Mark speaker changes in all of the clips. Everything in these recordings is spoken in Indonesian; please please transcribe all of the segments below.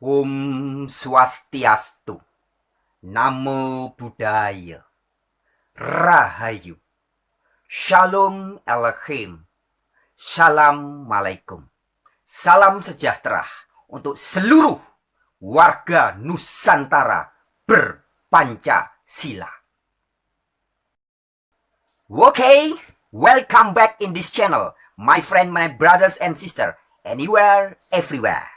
Speaker 1: Om Swastiastu, Namo Buddhaya, Rahayu, Shalom Alaikum, Salam Alaikum, salam sejahtera untuk seluruh warga Nusantara berpancasila. Okay, welcome back in this channel, my friend, my brothers and sisters, anywhere, everywhere.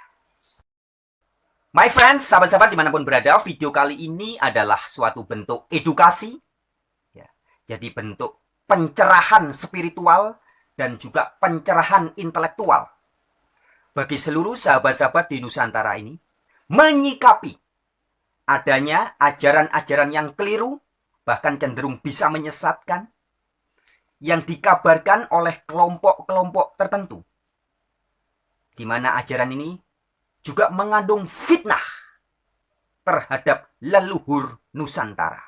Speaker 1: My friends, sahabat-sahabat dimanapun berada, video kali ini adalah suatu bentuk edukasi, ya. Jadi bentuk pencerahan spiritual dan juga pencerahan intelektual bagi seluruh sahabat-sahabat di Nusantara ini menyikapi adanya ajaran-ajaran yang keliru, bahkan cenderung bisa menyesatkan, yang dikabarkan oleh kelompok-kelompok tertentu, di mana ajaran ini juga mengandung fitnah terhadap leluhur Nusantara.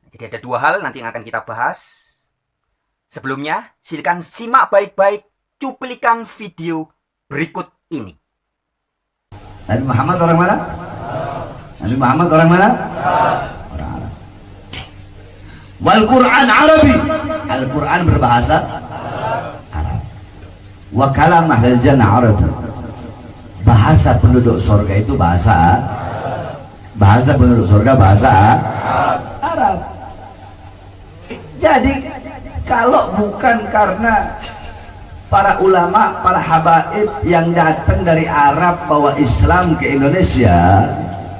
Speaker 1: Jadi ada dua hal nanti yang akan kita bahas. Sebelumnya, silakan simak baik-baik cuplikan video berikut ini.
Speaker 2: Nabi Muhammad orang mana? Nabi Muhammad orang mana? Orang Arab. Wal Quran Arabi. Al-Quran berbahasa Arab. Wa kalam ahlul jannah Arabi. Bahasa penduduk surga itu bahasa penduduk surga bahasa Arab. Jadi kalau bukan karena para ulama, para habaib yang datang dari Arab bawa Islam ke Indonesia,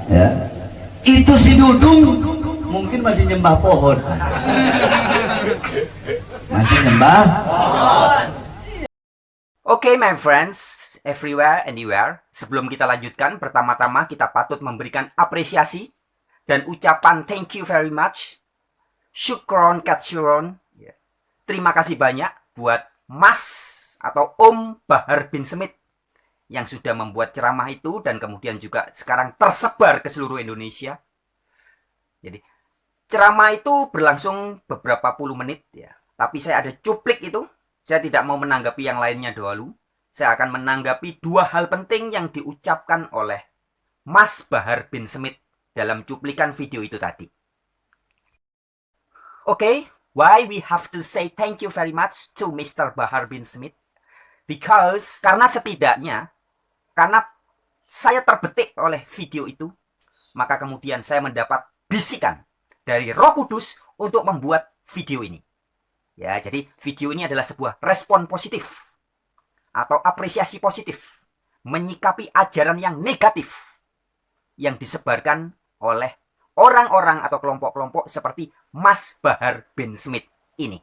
Speaker 2: ya, itu si Dudung mungkin masih nyembah pohon, masih nyembah pohon.
Speaker 1: Oke, my friends, everywhere, anywhere. Sebelum kita lanjutkan, pertama-tama kita patut memberikan apresiasi dan ucapan thank you very much. Syukron katsiron. Terima kasih banyak buat Mas atau Om Bahar bin Smith yang sudah membuat ceramah itu dan kemudian juga sekarang tersebar ke seluruh Indonesia. Jadi ceramah itu berlangsung beberapa puluh menit ya. Tapi saya ada cuplik itu. Saya tidak mau menanggapi yang lainnya dahulu. Saya akan menanggapi dua hal penting yang diucapkan oleh Mas Bahar bin Smith dalam cuplikan video itu tadi. Okay, why we have to say thank you very much to Mr. Bahar bin Smith? Because, karena saya terbetik oleh video itu, maka kemudian saya mendapat bisikan dari Roh Kudus untuk membuat video ini. Ya, jadi video ini adalah sebuah respon positif atau apresiasi positif menyikapi ajaran yang negatif yang disebarkan oleh orang-orang atau kelompok-kelompok seperti Mas Bahar bin Smith ini.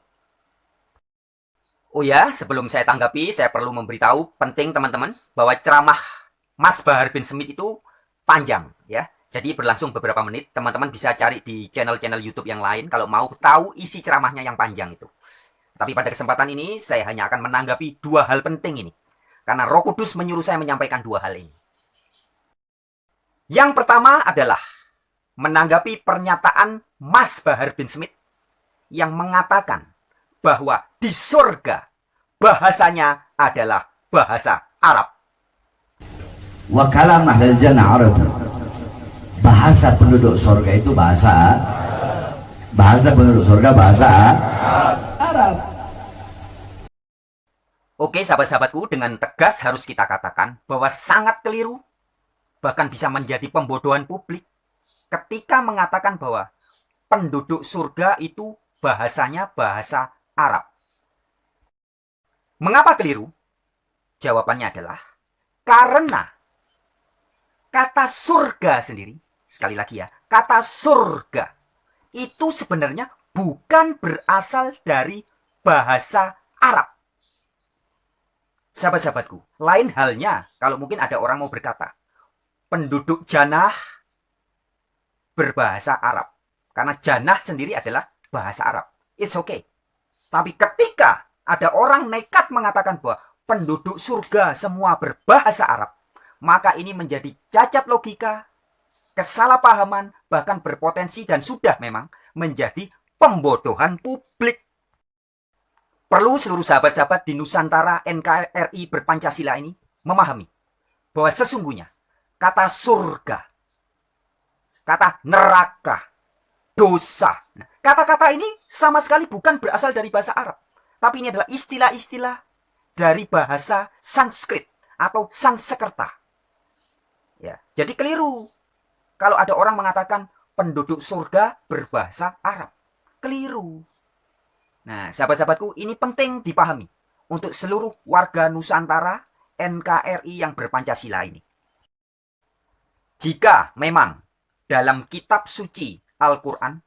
Speaker 1: Oh ya, sebelum saya tanggapi, saya perlu memberitahu penting teman-teman bahwa ceramah Mas Bahar bin Smith itu panjang ya. Jadi berlangsung beberapa menit. Teman-teman bisa cari di channel-channel YouTube yang lain kalau mau tahu isi ceramahnya yang panjang itu. Tapi pada kesempatan ini saya hanya akan menanggapi dua hal penting ini. Karena Roh Kudus menyuruh saya menyampaikan dua hal ini. Yang pertama adalah menanggapi pernyataan Mas Bahar bin Smith yang mengatakan bahwa di surga bahasanya adalah bahasa Arab.
Speaker 2: Wa kalam ahlul jannah Arab. Bahasa penduduk surga itu bahasa penduduk surga bahasa Arab.
Speaker 1: Oke, sahabat-sahabatku, dengan tegas harus kita katakan bahwa sangat keliru, bahkan bisa menjadi pembodohan publik ketika mengatakan bahwa penduduk surga itu bahasanya bahasa Arab. Mengapa keliru? Jawabannya adalah karena kata surga sendiri, sekali lagi ya, kata surga itu sebenarnya bukan berasal dari bahasa Arab. Sahabat-sahabatku, lain halnya kalau mungkin ada orang mau berkata, penduduk Janah berbahasa Arab. Karena Janah sendiri adalah bahasa Arab. It's okay. Tapi ketika ada orang nekat mengatakan bahwa penduduk surga semua berbahasa Arab, maka ini menjadi cacat logika, kesalahpahaman, bahkan berpotensi dan sudah memang menjadi pembodohan publik. Perlu seluruh sahabat-sahabat di Nusantara NKRI berpancasila ini memahami bahwa sesungguhnya kata surga, kata neraka, dosa. Nah, kata-kata ini sama sekali bukan berasal dari bahasa Arab. Tapi ini adalah istilah-istilah dari bahasa Sanskrit atau Sanskerta. Ya, jadi keliru kalau ada orang mengatakan penduduk surga berbahasa Arab. Keliru. Nah, sahabat-sahabatku, ini penting dipahami untuk seluruh warga Nusantara NKRI yang berpancasila ini. Jika memang dalam kitab suci Al-Quran,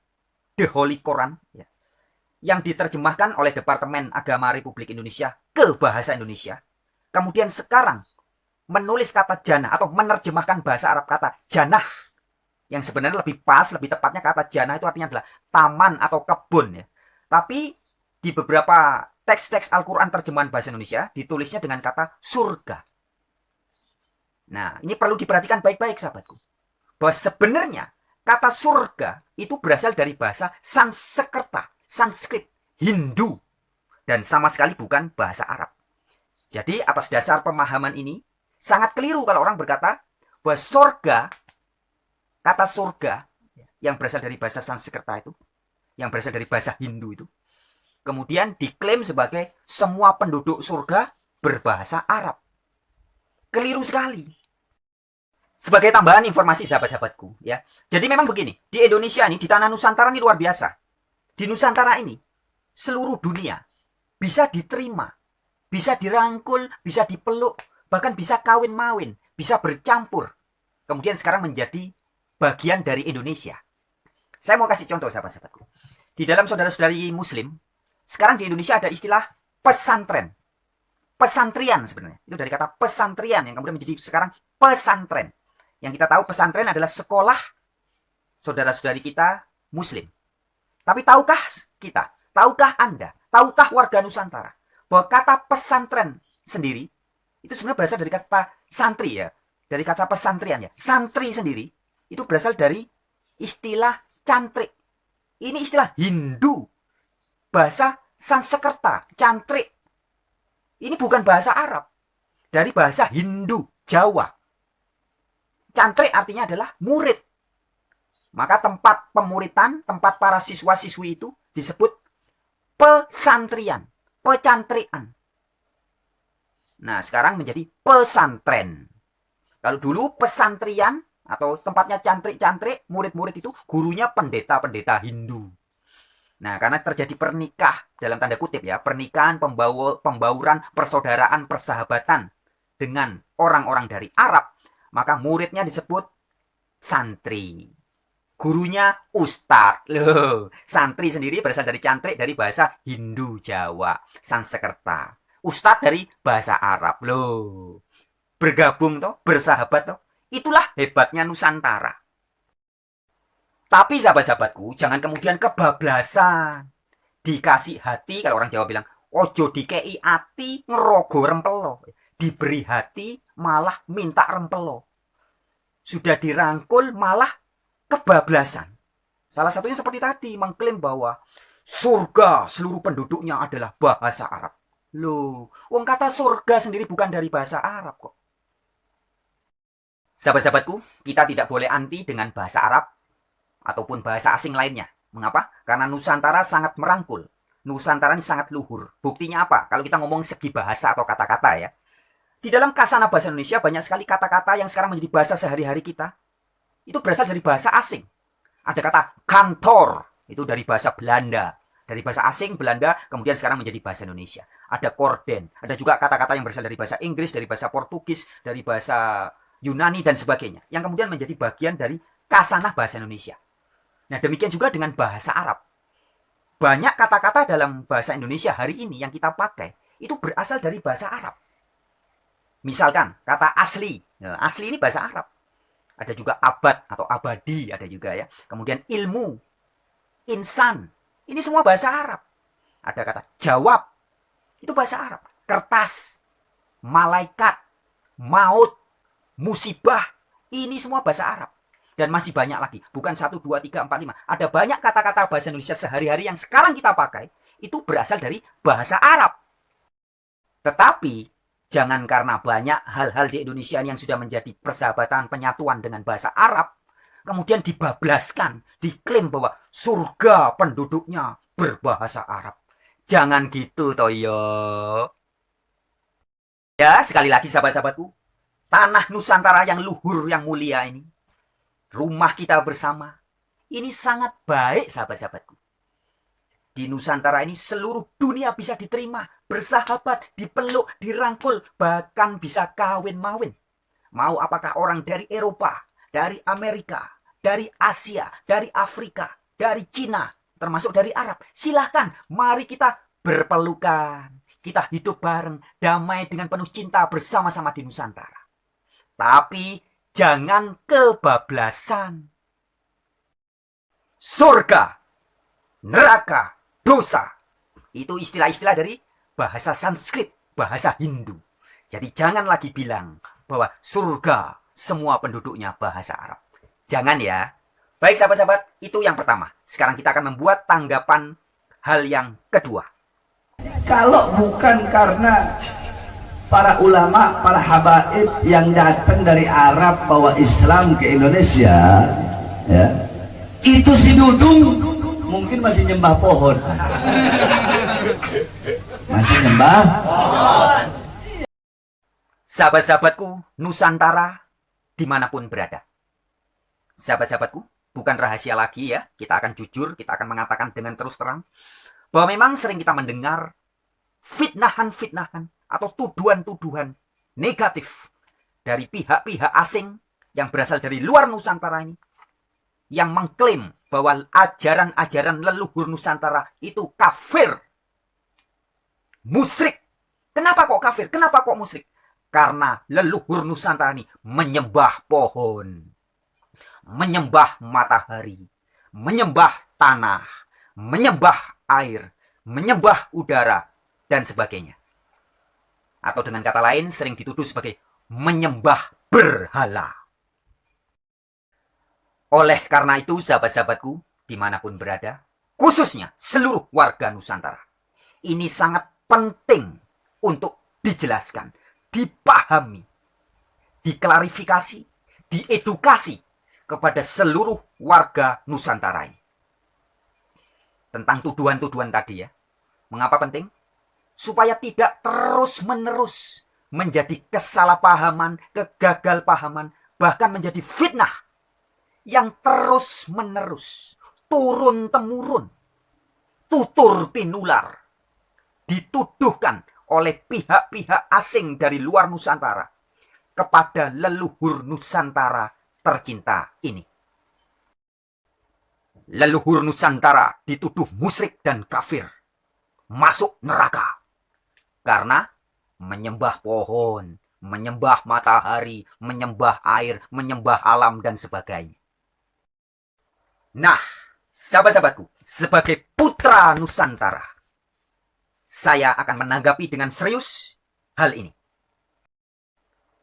Speaker 1: The Holy Quran, ya, yang diterjemahkan oleh Departemen Agama Republik Indonesia ke bahasa Indonesia, kemudian sekarang menulis kata jannah atau menerjemahkan bahasa Arab kata jannah, yang sebenarnya lebih pas, lebih tepatnya kata jannah itu artinya adalah taman atau kebun, ya. Tapi di beberapa teks-teks Al-Quran terjemahan bahasa Indonesia ditulisnya dengan kata surga. Nah, ini perlu diperhatikan baik-baik, sahabatku, bahwa sebenarnya kata surga itu berasal dari bahasa Sanskerta, Sanskrit, Hindu, dan sama sekali bukan bahasa Arab. Jadi atas dasar pemahaman ini, sangat keliru kalau orang berkata bahwa surga, kata surga yang berasal dari bahasa Sanskerta itu, yang berasal dari bahasa Hindu itu, kemudian diklaim sebagai semua penduduk surga berbahasa Arab. Keliru sekali. Sebagai tambahan informasi, sahabat-sahabatku, ya. Jadi memang begini, di Indonesia ini, di tanah Nusantara ini luar biasa. Di Nusantara ini, seluruh dunia bisa diterima, bisa dirangkul, bisa dipeluk, bahkan bisa kawin-mawin, bisa bercampur. Kemudian sekarang menjadi bagian dari Indonesia. Saya mau kasih contoh, sahabat-sahabatku. Di dalam saudara-saudari Muslim, sekarang di Indonesia ada istilah pesantren. Pesantrian sebenarnya. Itu dari kata pesantrian yang kemudian menjadi sekarang pesantren. Yang kita tahu pesantren adalah sekolah saudara-saudari kita Muslim. Tapi tahukah kita, tahukah Anda, tahukah warga Nusantara, bahwa kata pesantren sendiri, itu sebenarnya berasal dari kata santri, ya. Dari kata pesantrian, ya. Santri sendiri, itu berasal dari istilah cantrik. Ini istilah Hindu. Bahasa Sanskerta, cantrik. Ini bukan bahasa Arab. Dari bahasa Hindu, Jawa. Cantrik artinya adalah murid. Maka tempat pemuritan, tempat para siswa-siswi itu disebut pesantrian, pecantrian. Nah, sekarang menjadi pesantren. Kalau dulu pesantrian atau tempatnya cantrik-cantrik, murid-murid itu gurunya pendeta-pendeta Hindu. Nah, karena terjadi pernikah, dalam tanda kutip ya, pernikahan, pembauran, persaudaraan, persahabatan dengan orang-orang dari Arab, maka muridnya disebut santri. Gurunya ustadz. Loh, santri sendiri berasal dari cantrik dari bahasa Hindu Jawa, Sanskerta. Ustadz dari bahasa Arab. Loh, bergabung toh, bersahabat toh. Itulah hebatnya Nusantara. Tapi sahabat-sahabatku, jangan kemudian kebablasan. Dikasih hati, kalau orang Jawa bilang, ojo dikei hati ngerogo rempelo. Diberi hati malah minta rempelo. Sudah dirangkul malah kebablasan. Salah satunya seperti tadi, mengklaim bahwa surga seluruh penduduknya adalah bahasa Arab. Loh, wong kata surga sendiri bukan dari bahasa Arab kok. Sahabat-sahabatku, kita tidak boleh anti dengan bahasa Arab ataupun bahasa asing lainnya. Mengapa? Karena Nusantara sangat merangkul. Nusantara ini sangat luhur. Buktinya apa? Kalau kita ngomong segi bahasa atau kata-kata ya. Di dalam Kasana Bahasa Indonesia banyak sekali kata-kata yang sekarang menjadi bahasa sehari-hari kita. Itu berasal dari bahasa asing. Ada kata kantor, itu dari bahasa Belanda. Dari bahasa asing, Belanda, kemudian sekarang menjadi bahasa Indonesia. Ada korden, ada juga kata-kata yang berasal dari bahasa Inggris, dari bahasa Portugis, dari bahasa Yunani, dan sebagainya. Yang kemudian menjadi bagian dari Kasanah Bahasa Indonesia. Nah, demikian juga dengan bahasa Arab. Banyak kata-kata dalam bahasa Indonesia hari ini yang kita pakai, itu berasal dari bahasa Arab. Misalkan, kata asli. Nah, asli ini bahasa Arab. Ada juga abad atau abadi, ada juga ya. Kemudian ilmu, insan, ini semua bahasa Arab. Ada kata jawab, itu bahasa Arab. Kertas, malaikat, maut, musibah, ini semua bahasa Arab. Dan masih banyak lagi, bukan 1, 2, 3, 4, 5. Ada banyak kata-kata bahasa Indonesia sehari-hari yang sekarang kita pakai, itu berasal dari bahasa Arab. Tetapi, Jangan karena banyak hal-hal di Indonesia yang sudah menjadi persahabatan penyatuan dengan bahasa Arab, kemudian dibablaskan, diklaim bahwa surga penduduknya berbahasa Arab. Jangan gitu toh yo. Ya, sekali lagi sahabat-sahabatku, tanah Nusantara yang luhur, yang mulia ini, rumah kita bersama, ini sangat baik sahabat-sahabatku. Di Nusantara ini seluruh dunia bisa diterima, bersahabat, dipeluk, dirangkul, bahkan bisa kawin-mawin. Mau apakah orang dari Eropa, dari Amerika, dari Asia, dari Afrika, dari Cina, termasuk dari Arab. Silahkan, mari kita berpelukan. Kita hidup bareng, damai dengan penuh cinta bersama-sama di Nusantara. Tapi jangan kebablasan. Surga, neraka, dosa. Itu istilah-istilah dari bahasa Sanskrit, bahasa Hindu. Jadi jangan lagi bilang bahwa surga semua penduduknya bahasa Arab. Jangan ya. Baik sahabat-sahabat, itu yang pertama. Sekarang kita akan membuat tanggapan hal yang kedua.
Speaker 2: Kalau bukan karena para ulama, para habaib yang datang dari Arab bawa Islam ke Indonesia, ya, itu si Dudung mungkin masih nyembah pohon. Masih nyembah pohon.
Speaker 1: Sahabat-sahabatku, Nusantara dimanapun berada. Sahabat-sahabatku, bukan rahasia lagi ya. Kita akan jujur, kita akan mengatakan dengan terus terang bahwa memang sering kita mendengar fitnahan-fitnahan atau tuduhan-tuduhan negatif dari pihak-pihak asing yang berasal dari luar Nusantara ini, yang mengklaim bahwa ajaran-ajaran leluhur Nusantara itu kafir, musyrik. Kenapa kok kafir? Kenapa kok musyrik? Karena leluhur Nusantara ini menyembah pohon, menyembah matahari, menyembah tanah, menyembah air, menyembah udara, dan sebagainya. Atau dengan kata lain sering dituduh sebagai menyembah berhala. Oleh karena itu sahabat-sahabatku dimanapun berada, khususnya seluruh warga Nusantara, ini sangat penting untuk dijelaskan, dipahami, diklarifikasi, diedukasi kepada seluruh warga Nusantara ini. Tentang tuduhan-tuduhan tadi ya. Mengapa penting? Supaya tidak terus-menerus menjadi kesalahpahaman, kegagalpahaman, bahkan menjadi fitnah yang terus-menerus, turun-temurun, tutur tinular, dituduhkan oleh pihak-pihak asing dari luar Nusantara kepada leluhur Nusantara tercinta ini. Leluhur Nusantara dituduh musyrik dan kafir, masuk neraka karena menyembah pohon, menyembah matahari, menyembah air, menyembah alam, dan sebagainya. Nah, sahabat-sahabatku, sebagai putra Nusantara, saya akan menanggapi dengan serius hal ini.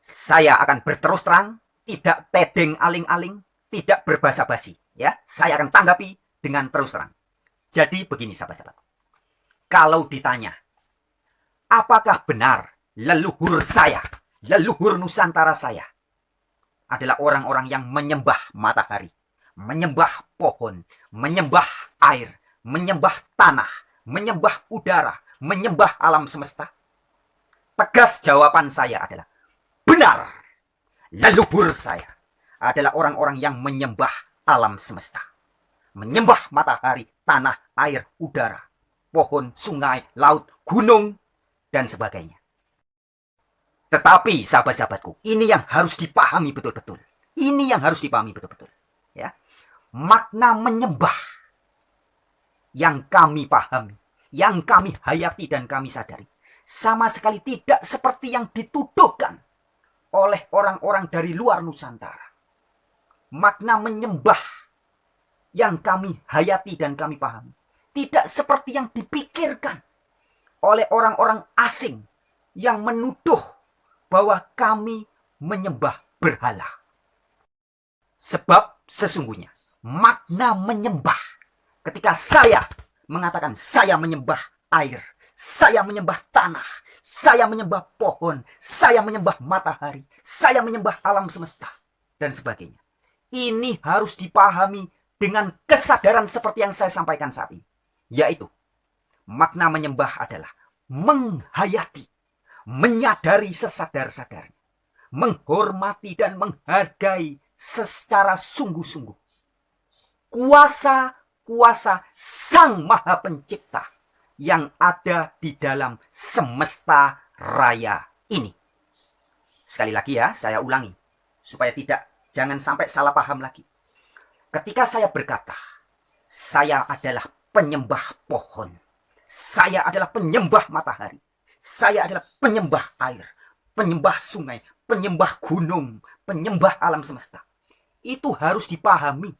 Speaker 1: Saya akan berterus terang, tidak tedeng aling-aling, tidak berbasa-basi. Ya, saya akan tanggapi dengan terus terang. Jadi begini sahabat-sahabatku. Kalau ditanya, apakah benar leluhur saya, leluhur Nusantara saya adalah orang-orang yang menyembah matahari, menyembah pohon, menyembah air, menyembah tanah, menyembah udara, menyembah alam semesta? Tegas jawaban saya adalah benar. Leluhur saya adalah orang-orang yang menyembah alam semesta, menyembah matahari, tanah, air, udara, pohon, sungai, laut, gunung, dan sebagainya. Tetapi sahabat-sahabatku, ini yang harus dipahami betul-betul. Ini yang harus dipahami betul-betul. Ya, makna menyembah yang kami pahami, yang kami hayati dan kami sadari, sama sekali tidak seperti yang dituduhkan oleh orang-orang dari luar Nusantara. Makna menyembah yang kami hayati dan kami pahami tidak seperti yang dipikirkan oleh orang-orang asing yang menuduh bahwa kami menyembah berhala. Sebab sesungguhnya makna menyembah, ketika saya mengatakan saya menyembah air, saya menyembah tanah, saya menyembah pohon, saya menyembah matahari, saya menyembah alam semesta, dan sebagainya. Ini harus dipahami dengan kesadaran seperti yang saya sampaikan saat ini. Yaitu, makna menyembah adalah menghayati, menyadari sesadar-sadarnya, menghormati dan menghargai secara sungguh-sungguh kuasa Sang Maha Pencipta yang ada di dalam semesta raya ini. Sekali lagi ya, saya ulangi supaya jangan sampai salah paham lagi. Ketika saya berkata, saya adalah penyembah pohon, saya adalah penyembah matahari, saya adalah penyembah air, penyembah sungai, penyembah gunung, penyembah alam semesta. Itu harus dipahami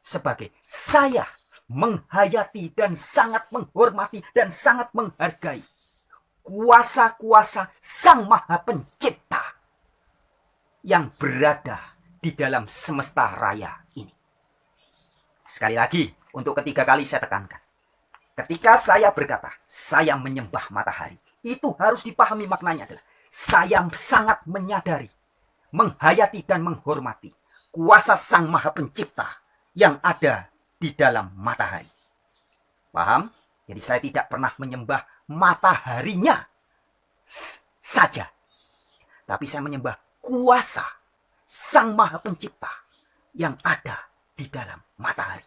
Speaker 1: sebagai saya menghayati dan sangat menghormati dan sangat menghargai kuasa-kuasa Sang Maha Pencipta yang berada di dalam semesta raya ini. Sekali lagi, untuk ketiga kali saya tekankan. Ketika saya berkata, saya menyembah matahari, itu harus dipahami maknanya adalah saya sangat menyadari, menghayati dan menghormati kuasa Sang Maha Pencipta yang ada di dalam matahari. Paham? Jadi saya tidak pernah menyembah mataharinya saja. Tapi saya menyembah kuasa Sang Maha Pencipta yang ada di dalam matahari.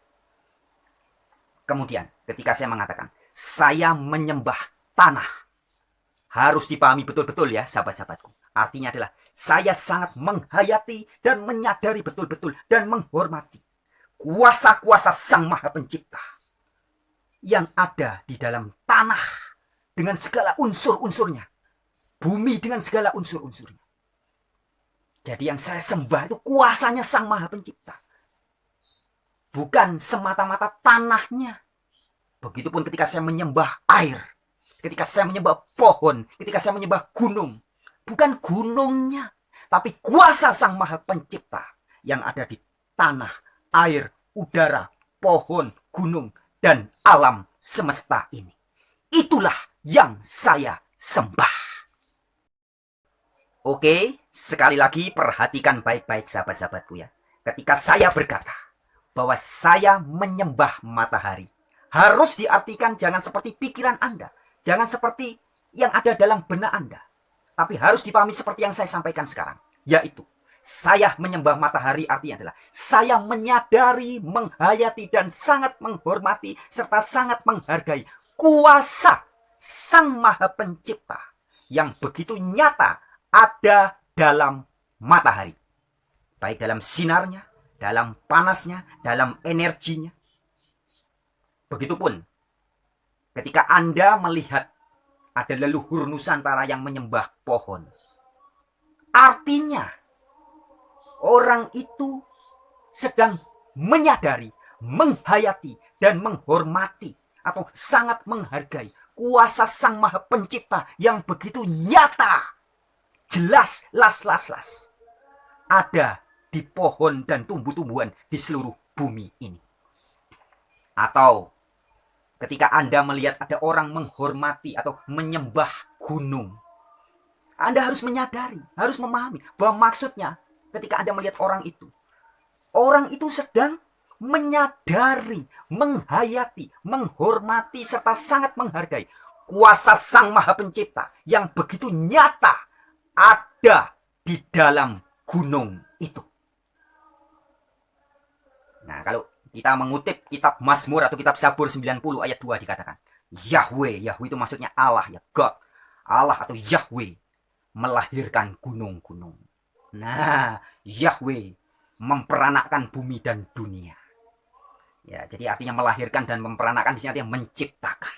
Speaker 1: Kemudian ketika saya mengatakan saya menyembah tanah, harus dipahami betul-betul ya sahabat-sahabatku. Artinya adalah saya sangat menghayati dan menyadari betul-betul dan menghormati kuasa-kuasa Sang Maha Pencipta yang ada di dalam tanah dengan segala unsur-unsurnya, bumi dengan segala unsur-unsurnya. Jadi yang saya sembah itu kuasanya Sang Maha Pencipta, bukan semata-mata tanahnya. Begitupun ketika saya menyembah air, ketika saya menyembah pohon, ketika saya menyembah gunung, bukan gunungnya, tapi kuasa Sang Maha Pencipta yang ada di tanah, air, udara, pohon, gunung, dan alam semesta ini. Itulah yang saya sembah. Oke, sekali lagi perhatikan baik-baik sahabat-sahabatku ya. Ketika saya berkata bahwa saya menyembah matahari, harus diartikan jangan seperti pikiran Anda, jangan seperti yang ada dalam benak Anda, tapi harus dipahami seperti yang saya sampaikan sekarang, yaitu saya menyembah matahari artinya adalah saya menyadari, menghayati, dan sangat menghormati serta sangat menghargai kuasa Sang Maha Pencipta yang begitu nyata ada dalam matahari. Baik dalam sinarnya, dalam panasnya, dalam energinya. Begitupun ketika Anda melihat ada leluhur Nusantara yang menyembah pohon, artinya orang itu sedang menyadari, menghayati, dan menghormati atau sangat menghargai kuasa Sang Maha Pencipta yang begitu nyata, jelas, las ada di pohon dan tumbuh-tumbuhan di seluruh bumi ini. Atau ketika Anda melihat ada orang menghormati atau menyembah gunung, Anda harus menyadari, harus memahami bahwa maksudnya ketika Anda melihat orang itu sedang menyadari, menghayati, menghormati, serta sangat menghargai kuasa Sang Maha Pencipta yang begitu nyata ada di dalam gunung itu. Nah, kalau kita mengutip kitab Mazmur atau kitab Zabur 90 ayat 2 dikatakan, Yahweh itu maksudnya Allah ya, God. Allah atau Yahweh melahirkan gunung-gunung. Nah, Yahweh memperanakkan bumi dan dunia. Ya, jadi artinya melahirkan dan memperanakkan di sini artinya menciptakan.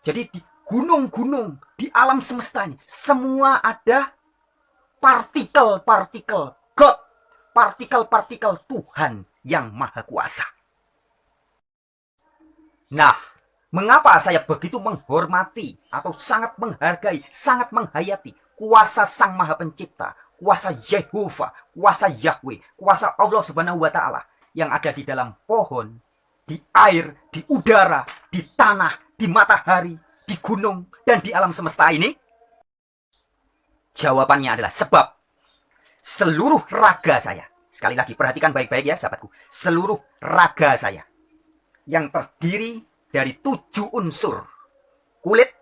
Speaker 1: Jadi di gunung-gunung, di alam semesta ini semua ada partikel-partikel God, partikel-partikel Tuhan yang Maha Kuasa. Nah, mengapa saya begitu menghormati atau sangat menghargai, sangat menghayati kuasa Sang Maha Pencipta, kuasa Yehovah, kuasa Yahweh, kuasa Allah Subhanahu wa Ta'ala yang ada di dalam pohon, di air, di udara, di tanah, di matahari, di gunung, dan di alam semesta ini? Jawabannya adalah sebab seluruh raga saya, sekali lagi perhatikan baik-baik ya sahabatku, seluruh raga saya yang terdiri dari 7 unsur: kulit,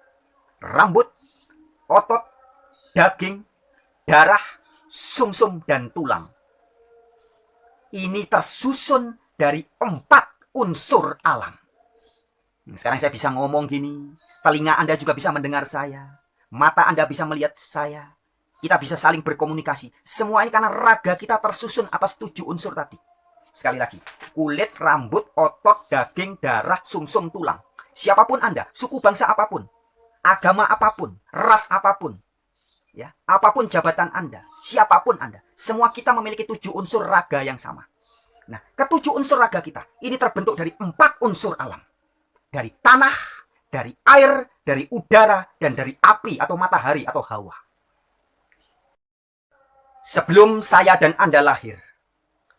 Speaker 1: rambut, otot, daging, darah, sumsum, dan tulang. Ini tersusun dari 4 unsur alam. Sekarang saya bisa ngomong gini, telinga Anda juga bisa mendengar saya, mata Anda bisa melihat saya, kita bisa saling berkomunikasi. Semua ini karena raga kita tersusun atas 7 unsur tadi. Sekali lagi, kulit, rambut, otot, daging, darah, sumsum, tulang. Siapapun Anda, suku bangsa apapun, agama apapun, ras apapun, ya, apapun jabatan Anda, siapapun Anda, semua kita memiliki 7 unsur raga yang sama. Nah, ke-7 unsur raga kita ini terbentuk dari 4 unsur alam. Dari tanah, dari air, dari udara, dan dari api atau matahari atau hawa. Sebelum saya dan Anda lahir,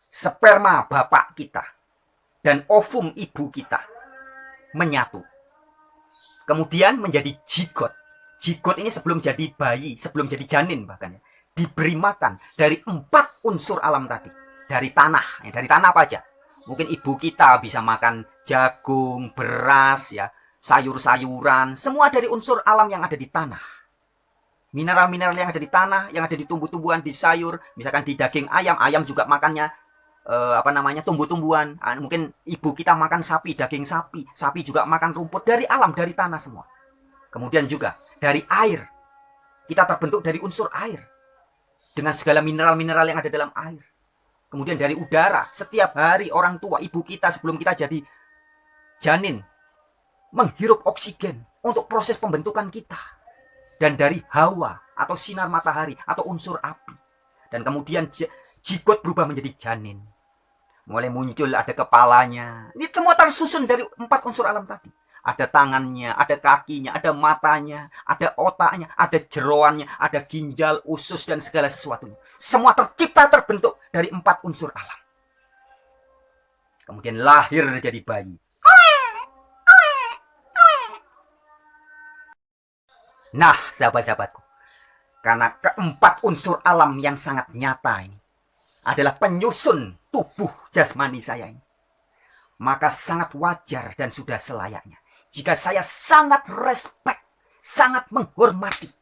Speaker 1: sperma bapak kita dan ovum ibu kita menyatu. Kemudian menjadi jigot. Jigot ini sebelum jadi bayi, sebelum jadi janin bahkan, diberi makan dari 4 unsur alam tadi. Dari tanah. Dari tanah apa aja? Mungkin ibu kita bisa makan jagung, beras, ya, sayur-sayuran, semua dari unsur alam yang ada di tanah. Mineral-mineral yang ada di tanah, yang ada di tumbuh-tumbuhan, di sayur, misalkan di daging ayam, ayam juga makannya tumbuh-tumbuhan. Mungkin ibu kita makan sapi, daging sapi, sapi juga makan rumput dari alam, dari tanah semua. Kemudian juga dari air, kita terbentuk dari unsur air dengan segala mineral-mineral yang ada dalam air. Kemudian dari udara, setiap hari orang tua, ibu kita sebelum kita jadi janin menghirup oksigen untuk proses pembentukan kita. Dan dari hawa atau sinar matahari atau unsur api. Dan kemudian jigot berubah menjadi janin. Mulai muncul, ada kepalanya. Ini semua tersusun dari 4 unsur alam tadi. Ada tangannya, ada kakinya, ada matanya, ada otaknya, ada jeroannya, ada ginjal, usus, dan segala sesuatunya. Semua tercipta, terbentuk dari 4 unsur alam. Kemudian lahir jadi bayi. Nah, sahabat-sahabatku, karena ke-4 unsur alam yang sangat nyata ini adalah penyusun tubuh jasmani saya ini, maka sangat wajar dan sudah selayaknya jika saya sangat respect, sangat menghormati.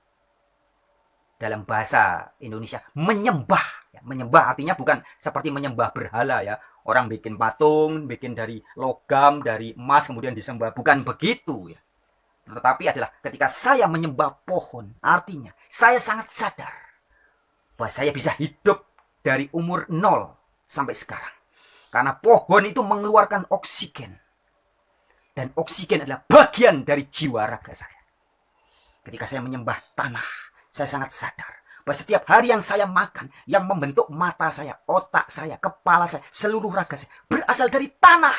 Speaker 1: Dalam bahasa Indonesia, menyembah. Menyembah artinya bukan seperti menyembah berhala ya. Orang bikin patung, bikin dari logam, dari emas, kemudian disembah. Bukan begitu ya. Tetapi adalah ketika saya menyembah pohon, artinya saya sangat sadar bahwa saya bisa hidup dari umur 0 sampai sekarang. Karena pohon itu mengeluarkan oksigen. Dan oksigen adalah bagian dari jiwa raga saya. Ketika saya menyembah tanah, saya sangat sadar bahwa setiap hari yang saya makan, yang membentuk mata saya, otak saya, kepala saya, seluruh raga saya, berasal dari tanah.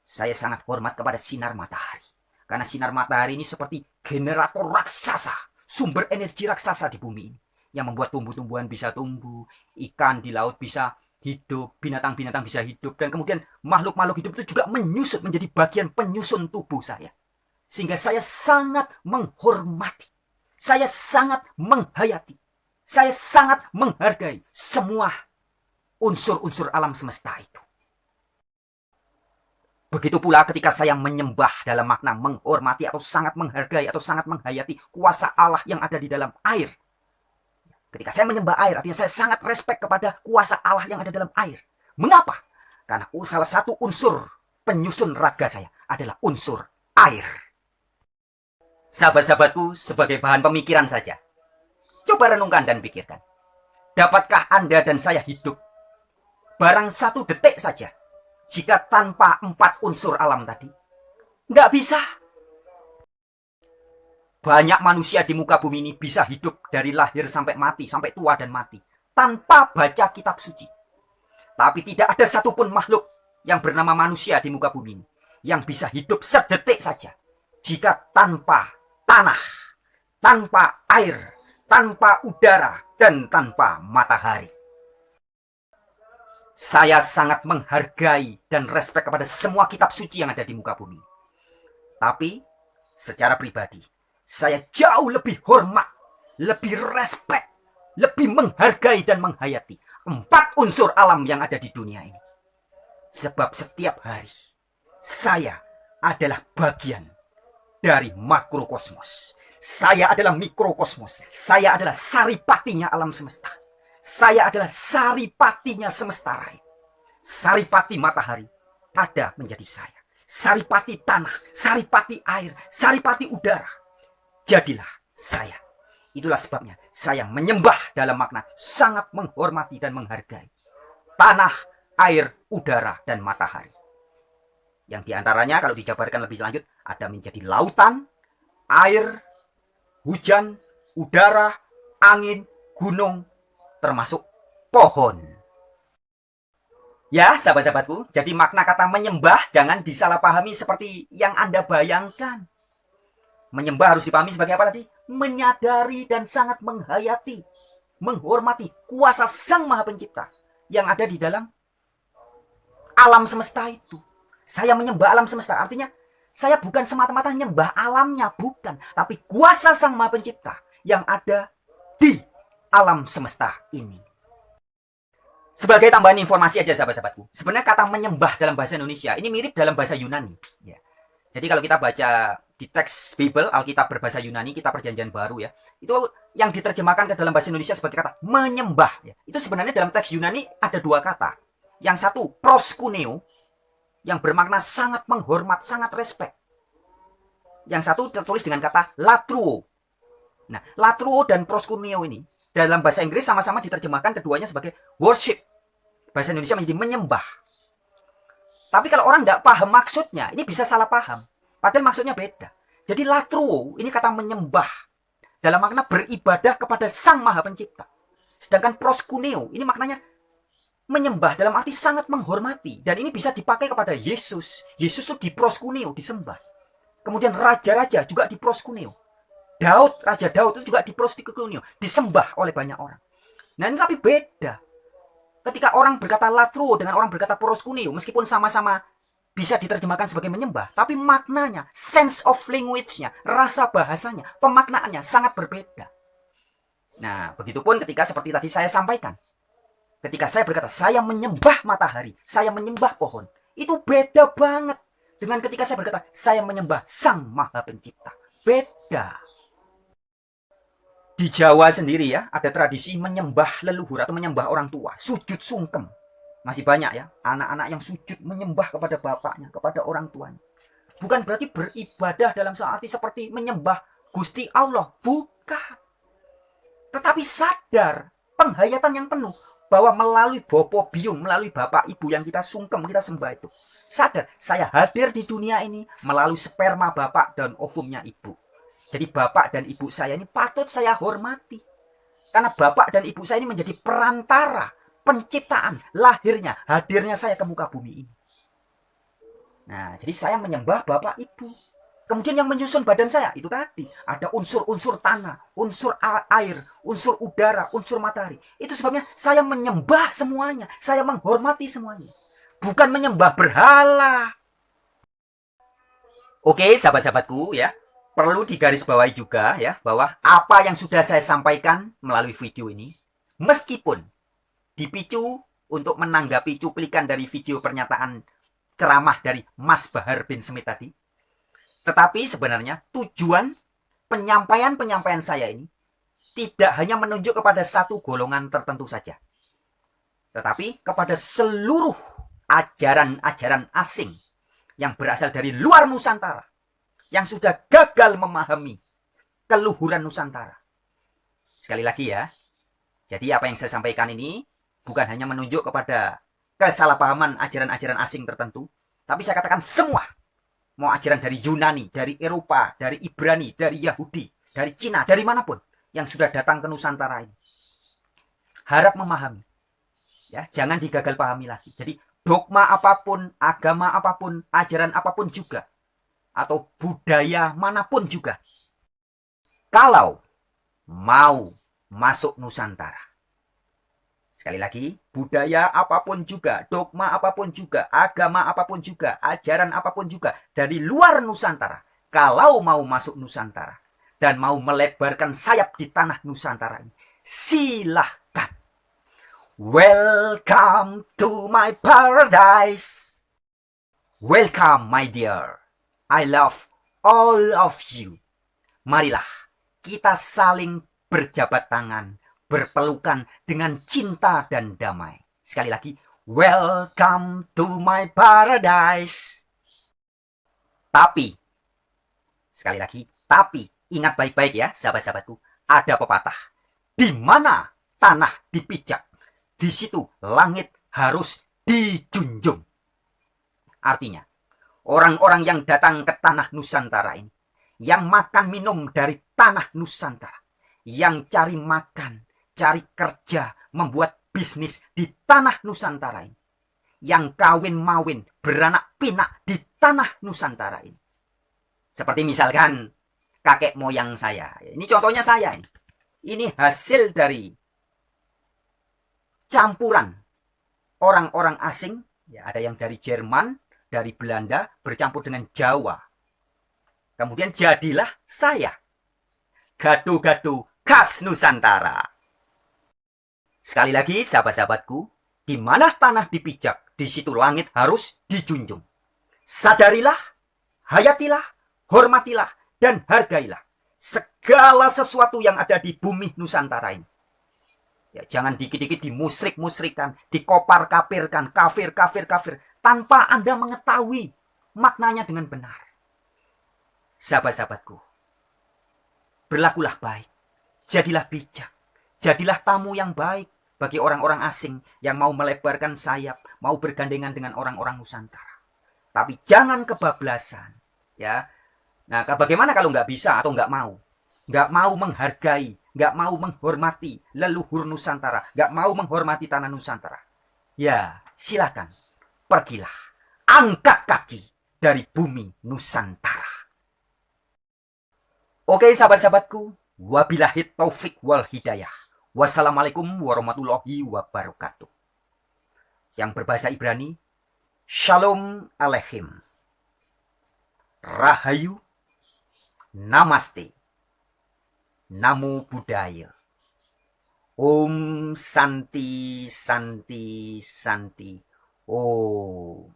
Speaker 1: Saya sangat hormat kepada sinar matahari. Karena sinar matahari ini seperti generator raksasa, sumber energi raksasa di bumi ini. Yang membuat tumbuh-tumbuhan bisa tumbuh, ikan di laut bisa hidup, binatang-binatang bisa hidup. Dan kemudian makhluk-makhluk hidup itu juga menyusut menjadi bagian penyusun tubuh saya. Sehingga saya sangat menghormati, saya sangat menghayati, saya sangat menghargai semua unsur-unsur alam semesta itu. Begitu pula ketika saya menyembah dalam makna menghormati atau sangat menghargai atau sangat menghayati kuasa Allah yang ada di dalam air. Ketika saya menyembah air, artinya saya sangat respect kepada kuasa Allah yang ada dalam air. Mengapa? Karena salah satu unsur penyusun raga saya adalah unsur air. Sahabat-sahabatku, sebagai bahan pemikiran saja, coba renungkan dan pikirkan. Dapatkah Anda dan saya hidup barang 1 detik saja jika tanpa 4 unsur alam tadi? Nggak bisa. Banyak manusia di muka bumi ini bisa hidup dari lahir sampai mati, sampai tua dan mati, tanpa baca kitab suci. Tapi tidak ada satupun makhluk yang bernama manusia di muka bumi ini yang bisa hidup sedetik saja jika tanpa tanah, tanpa air, tanpa udara, dan tanpa matahari. Saya sangat menghargai dan respek kepada semua kitab suci yang ada di muka bumi. Tapi secara pribadi, saya jauh lebih hormat lebih respect, lebih menghargai dan menghayati 4 unsur alam yang ada di dunia ini. Sebab setiap hari saya adalah bagian dari makrokosmos. Saya adalah mikrokosmos. Saya adalah saripatinya alam semesta. Saya adalah saripatinya semesta raya. Saripati matahari ada menjadi saya. Saripati tanah, saripati air, saripati udara. Jadilah saya. Itulah sebabnya saya menyembah dalam makna sangat menghormati dan menghargai tanah, air, udara, dan matahari. Yang diantaranya kalau dijabarkan lebih lanjut ada menjadi lautan, air, hujan, udara, angin, gunung, termasuk pohon. Ya, sahabat-sahabatku, jadi makna kata menyembah jangan disalahpahami seperti yang Anda bayangkan. Menyembah harus dipahami sebagai apa tadi? Menyadari dan sangat menghayati, menghormati kuasa Sang Maha Pencipta yang ada di dalam alam semesta itu. Saya menyembah alam semesta, artinya saya bukan semata-mata nyembah alamnya, bukan. Tapi kuasa Sang Maha Pencipta yang ada di alam semesta ini. Sebagai tambahan informasi aja sahabat-sahabatku, sebenarnya kata menyembah dalam bahasa Indonesia ini mirip dalam bahasa Yunani. Ya. Jadi kalau kita baca di teks Bible, Alkitab berbahasa Yunani, kita perjanjian baru ya, itu yang diterjemahkan ke dalam bahasa Indonesia sebagai kata menyembah. Ya. Itu sebenarnya dalam teks Yunani ada 2 kata. Yang satu proskuneo, yang bermakna sangat menghormat, sangat respect. Yang satu tertulis dengan kata latruo. Nah, latruo dan proskuneo ini dalam bahasa Inggris sama-sama diterjemahkan keduanya sebagai worship. Bahasa Indonesia menjadi menyembah. Tapi kalau orang tidak paham maksudnya, ini bisa salah paham. Padahal maksudnya beda. Jadi latruo ini kata menyembah dalam makna beribadah kepada Sang Maha Pencipta. Sedangkan proskuneo ini maknanya menyembah dalam arti sangat menghormati. Dan ini bisa dipakai kepada Yesus. Yesus itu diproskuneo, disembah. Kemudian raja-raja juga diproskuneo. Daud, Raja Daud itu juga diproskuneo, disembah oleh banyak orang. Nah ini tapi beda. Ketika orang berkata latruo dengan orang berkata proskuneo, meskipun sama-sama bisa diterjemahkan sebagai menyembah, tapi maknanya, sense of language-nya, rasa bahasanya, pemaknaannya sangat berbeda. Nah, begitupun ketika seperti tadi saya sampaikan. Ketika saya berkata, saya menyembah matahari, saya menyembah pohon. Itu beda banget dengan ketika saya berkata, saya menyembah Sang Maha Pencipta. Beda. Di Jawa sendiri ya, ada tradisi menyembah leluhur atau menyembah orang tua. Sujud sungkem. Masih banyak ya, anak-anak yang sujud menyembah kepada bapaknya, kepada orang tuanya. Bukan berarti beribadah dalam arti seperti menyembah Gusti Allah. Bukan. Tetapi sadar, penghayatan yang penuh. Bahwa melalui bopo biung, melalui bapak ibu yang kita sungkem, kita sembah itu. Sadar, saya hadir di dunia ini melalui sperma bapak dan ovumnya ibu. Jadi bapak dan ibu saya ini patut saya hormati. Karena bapak dan ibu saya ini menjadi perantara penciptaan, lahirnya, hadirnya saya ke muka bumi ini. Nah, jadi saya menyembah bapak ibu. Kemudian yang menyusun badan saya, itu tadi. Ada unsur-unsur tanah, unsur air, unsur udara, unsur matahari. Itu sebabnya saya menyembah semuanya. Saya menghormati semuanya. Bukan menyembah berhala. Oke, sahabat-sahabatku ya. Perlu digarisbawahi juga ya, bahwa apa yang sudah saya sampaikan melalui video ini, meskipun dipicu untuk menanggapi cuplikan dari video pernyataan ceramah dari Mas Bahar bin Smith tadi, tetapi sebenarnya tujuan penyampaian saya ini tidak hanya menunjuk kepada satu golongan tertentu saja, tetapi kepada seluruh ajaran-ajaran asing yang berasal dari luar Nusantara, yang sudah gagal memahami keluhuran Nusantara. Sekali lagi ya, jadi apa yang saya sampaikan ini bukan hanya menunjuk kepada kesalahpahaman ajaran-ajaran asing tertentu, tapi saya katakan semua. Mau ajaran dari Yunani, dari Eropa, dari Ibrani, dari Yahudi, dari Cina, dari manapun yang sudah datang ke Nusantara ini. Harap memahami. Ya, jangan digagal pahami lagi. Jadi dogma apapun, agama apapun, ajaran apapun juga, atau budaya manapun juga, kalau mau masuk Nusantara. Sekali lagi, budaya apapun juga, dogma apapun juga, agama apapun juga, ajaran apapun juga, dari luar Nusantara, kalau mau masuk Nusantara, dan mau melebarkan sayap di tanah Nusantara ini, silahkan. Welcome to my paradise. Welcome, my dear. I love all of you. Marilah kita saling berjabat tangan, berpelukan dengan cinta dan damai. Sekali lagi, welcome to my paradise. Tapi, sekali lagi, tapi ingat baik-baik ya, sahabat-sahabatku, ada pepatah. Di mana tanah dipijak, di situ langit harus dijunjung. Artinya, orang-orang yang datang ke tanah Nusantara ini, yang makan minum dari tanah Nusantara, yang cari makan, cari kerja, membuat bisnis di tanah Nusantara ini, yang kawin mawin, beranak pinak di tanah Nusantara ini. Seperti misalkan kakek moyang saya. Ini contohnya saya ini. Ini hasil dari campuran orang-orang asing, ya, ada yang dari Jerman, dari Belanda, bercampur dengan Jawa. Kemudian jadilah saya. Gado-gado khas Nusantara. Sekali lagi, sahabat-sahabatku, di mana tanah dipijak, di situ langit harus dijunjung. Sadarilah, hayatilah, hormatilah, dan hargailah segala sesuatu yang ada di bumi Nusantara ini. Ya, jangan dikit-dikit dimusrik-musrikan, dikopar-kapirkan, kafir, tanpa Anda mengetahui maknanya dengan benar. Sahabat-sahabatku, berlakulah baik, jadilah bijak, jadilah tamu yang baik bagi orang-orang asing yang mau melebarkan sayap, mau bergandengan dengan orang-orang Nusantara. Tapi jangan kebablasan, ya. Nah, bagaimana kalau nggak bisa atau nggak mau? Nggak mau menghargai, nggak mau menghormati leluhur Nusantara, nggak mau menghormati tanah Nusantara. Ya, silakan, pergilah, angkat kaki dari bumi Nusantara. Oke, sahabat-sahabatku, wabillahi taufik wal hidayah. Wassalamualaikum warahmatullahi wabarakatuh. Yang berbahasa Ibrani, Shalom Aleichem. Rahayu, Namaste. Namo Buddhaya. Om Santi Santi Santi. Om.